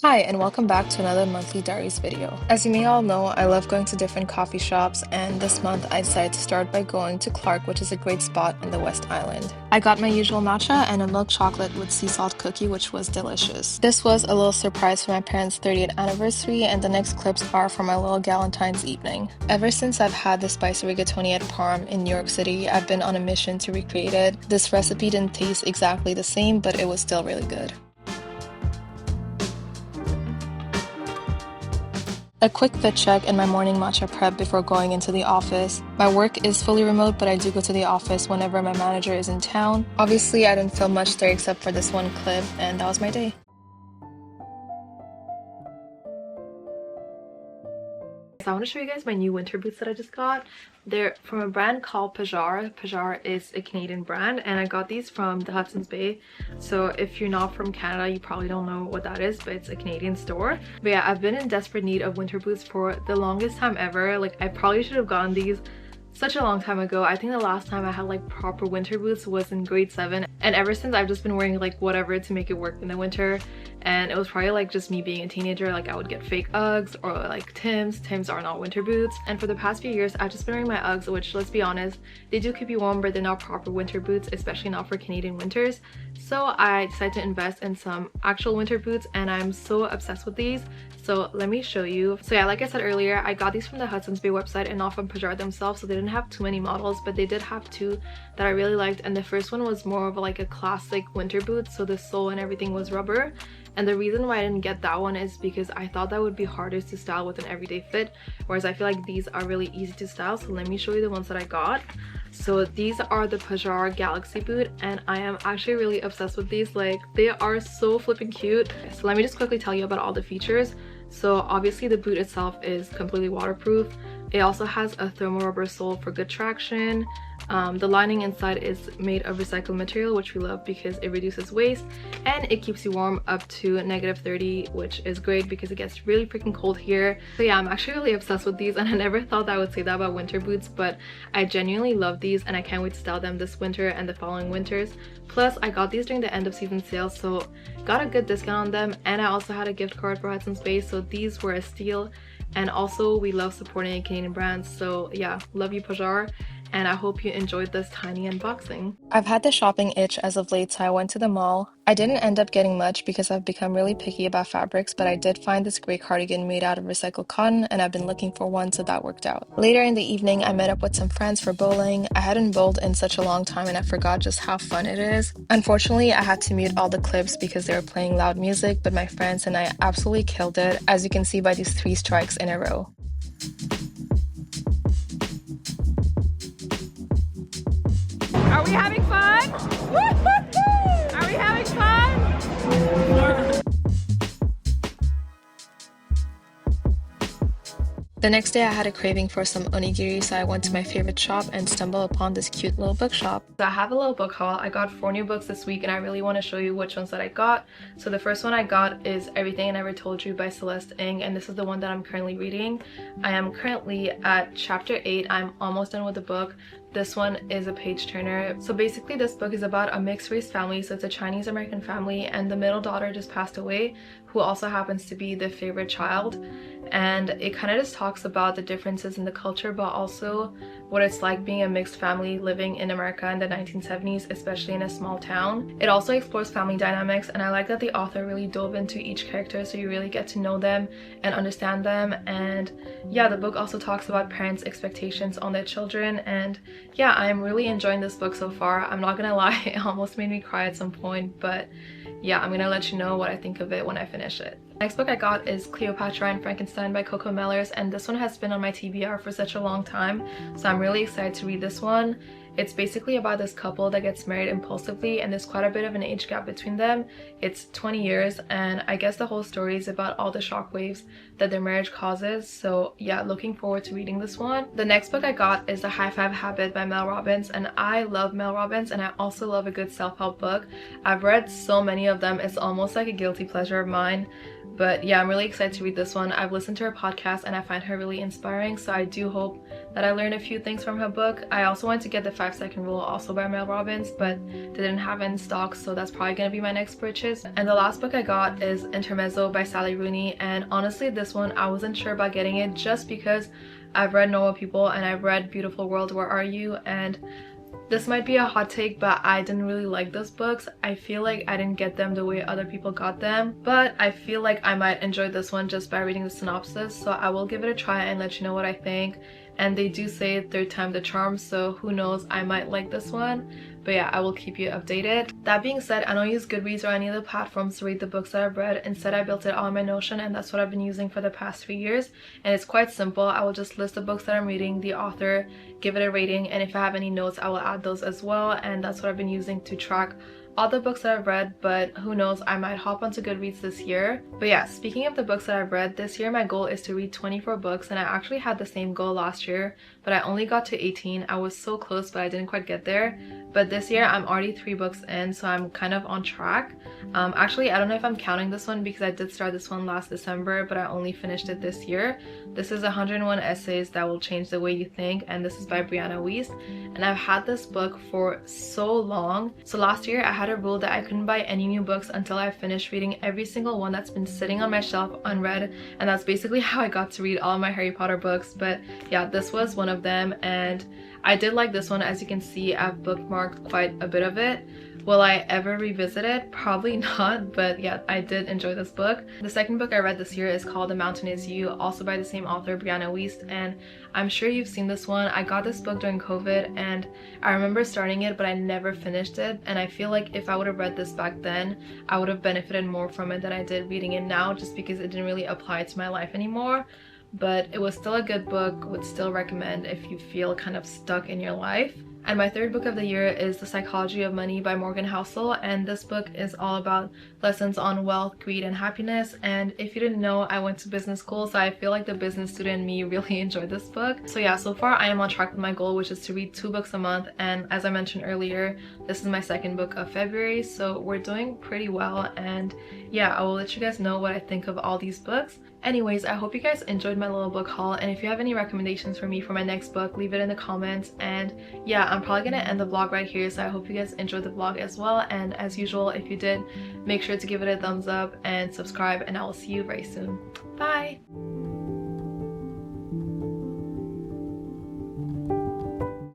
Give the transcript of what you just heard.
Hi, and welcome back to another monthly diaries video. As you may all know, I love going to different coffee shops, and this month I decided to start by going to Clark, which is a great spot in the West Island. I got my usual matcha and a milk chocolate with sea salt cookie, which was delicious. This was a little surprise for my parents' 30th anniversary, and the next clips are for my little galentines evening. Ever since I've had the spicy rigatoni at Parm in New York City, I've been on a mission to recreate it. This recipe didn't taste exactly the same, but it was still really good. A quick fit check and my morning matcha prep before going into the office. My work is fully remote, but I do go to the office whenever my manager is in town. Obviously, I didn't film much there except for this one clip, and that was my day. So I want to show you guys my new winter boots that I just got. They're from a brand called Pajar. Pajar is a Canadian brand, and I got these from the Hudson's Bay. So if you're not from Canada, you probably don't know what that is, but it's a Canadian store. But yeah, I've been in desperate need of winter boots for the longest time ever. Like, I probably should have gotten these such a long time ago. I think the last time I had like proper winter boots was in grade 7, and ever since I've just been wearing like whatever to make it work in the winter. And it was probably like just me being a teenager, like I would get fake Uggs or like Tims are not winter boots. And for the past few years I've just been wearing my Uggs, which, let's be honest, they do keep you warm, but they're not proper winter boots, especially not for Canadian winters. So I decided to invest in some actual winter boots, and I'm so obsessed with these. So let me show you. So yeah, like I said earlier, I got these from the Hudson's Bay website and not from Pajar themselves, so they didn't have too many models, but they did have two that I really liked. And the first one was more of like a classic winter boot, so the sole and everything was rubber. And the reason why I didn't get that one is because I thought that would be harder to style with an everyday fit, whereas I feel like these are really easy to style. So let me show you the ones that I got. So these are the Pajar Galaxy boot, and I am actually really obsessed with these. Like, they are so flipping cute. So let me just quickly tell you about all the features. So obviously the boot itself is completely waterproof. It also has a thermal rubber sole for good traction. The lining inside is made of recycled material, which we love because it reduces waste, and it keeps you warm up to -30, which is great because it gets really freaking cold here. So yeah, I'm actually really obsessed with these, and I never thought that I would say that about winter boots, but I genuinely love these and I can't wait to style them this winter and the following winters. Plus, I got these during the end of season sale, so got a good discount on them, and I also had a gift card for Hudson's Bay, so these were a steal. And also, we love supporting Canadian brands, so yeah, love you Pajar, and I hope you enjoyed this tiny unboxing. I've had the shopping itch as of late, so I went to the mall. I didn't end up getting much because I've become really picky about fabrics, but I did find this great cardigan made out of recycled cotton, and I've been looking for one, so that worked out. Later in the evening, I met up with some friends for bowling. I hadn't bowled in such a long time and I forgot just how fun it is. Unfortunately, I had to mute all the clips because they were playing loud music, but my friends and I absolutely killed it, as you can see by these 3 strikes in a row. Are we having fun? Are we having fun? The next day I had a craving for some onigiri, so I went to my favorite shop and stumbled upon this cute little bookshop. So I have a little book haul. I got 4 new books this week, and I really want to show you which ones that I got. So the first one I got is Everything I Never Told You by Celeste Ng, and this is the one that I'm currently reading. I am currently at chapter 8. I'm almost done with the book. This one is a page turner. So basically this book is about a mixed race family. So it's a Chinese American family, and the middle daughter just passed away, who also happens to be the favorite child. And it kind of just talks about the differences in the culture, but also what it's like being a mixed family living in America in the 1970s, especially in a small town. It also explores family dynamics, and I like that the author really dove into each character, so you really get to know them and understand them. And yeah, the book also talks about parents' expectations on their children, and yeah, I'm really enjoying this book so far. I'm not gonna lie, it almost made me cry at some point, but yeah, I'm gonna let you know what I think of it when I finish it. Next book I got is Cleopatra and Frankenstein by Coco Mellers, and this one has been on my TBR for such a long time, so I'm really excited to read this one. It's basically about this couple that gets married impulsively, and there's quite a bit of an age gap between them. It's 20 years, and I guess the whole story is about all the shockwaves that their marriage causes. So yeah, looking forward to reading this one. The next book I got is The High Five Habit by Mel Robbins, and I love Mel Robbins, and I also love a good self-help book. I've read so many of them, it's almost like a guilty pleasure of mine. But yeah, I'm really excited to read this one. I've listened to her podcast and I find her really inspiring, so I do hope that I learned a few things from her book. I also wanted to get the 5-Second Rule, also by Mel Robbins, but they didn't have it in stock, so that's probably gonna be my next purchase. And the last book I got is Intermezzo by Sally Rooney, and honestly this one I wasn't sure about getting it just because I've read Normal People and I've read Beautiful World, Where Are You? And this might be a hot take, but I didn't really like those books. I feel like I didn't get them the way other people got them, but I feel like I might enjoy this one just by reading the synopsis, so I will give it a try and let you know what I think. And they do say third time the charm, so who knows, I might like this one. But yeah, I will keep you updated. That being said, I don't use Goodreads or any other platforms to read the books that I've read. Instead, I built it all on my Notion, and that's what I've been using for the past 3 years. And it's quite simple. I will just list the books that I'm reading, the author, give it a rating, and if I have any notes, I will add those as well. And that's what I've been using to track all the books that I've read, but who knows, I might hop onto Goodreads this year. But yeah, speaking of the books that I've read, this year my goal is to read 24 books, and I actually had the same goal last year, but I only got to 18. I was so close, but I didn't quite get there. But this year I'm already 3 books in, so I'm kind of on track. Actually, I don't know if I'm counting this one because I did start this one last December, but I only finished it this year. This is 101 Essays That Will Change the Way You Think, and this is by Brianna Wiest. And I've had this book for so long. So last year I had a rule that I couldn't buy any new books until I finished reading every single one that's been sitting on my shelf unread, and that's basically how I got to read all of my Harry Potter books. But yeah, this was one of them, and I did like this one. As you can see, I've bookmarked quite a bit of it. Will I ever revisit it? Probably not, but yeah, I did enjoy this book. The second book I read this year is called The Mountain Is You, also by the same author, Brianna Wiest, and I'm sure you've seen this one. I got this book during COVID, and I remember starting it, but I never finished it, and I feel like if I would have read this back then, I would have benefited more from it than I did reading it now, just because it didn't really apply to my life anymore. But it was still a good book, would still recommend if you feel kind of stuck in your life. And my third book of the year is The Psychology of Money by Morgan Housel, and this book is all about lessons on wealth, greed, and happiness. And if you didn't know, I went to business school, so I feel like the business student in me really enjoyed this book. So yeah, so far I am on track with my goal, which is to read 2 books a month, and as I mentioned earlier, this is my second book of February, so we're doing pretty well. And yeah, I will let you guys know what I think of all these books. Anyways, I hope you guys enjoyed my little book haul, and if you have any recommendations for me for my next book, leave it in the comments. And yeah, I'm probably gonna end the vlog right here, so I hope you guys enjoyed the vlog as well. And as usual, if you did, make sure to give it a thumbs up and subscribe, and I will see you very soon. Bye!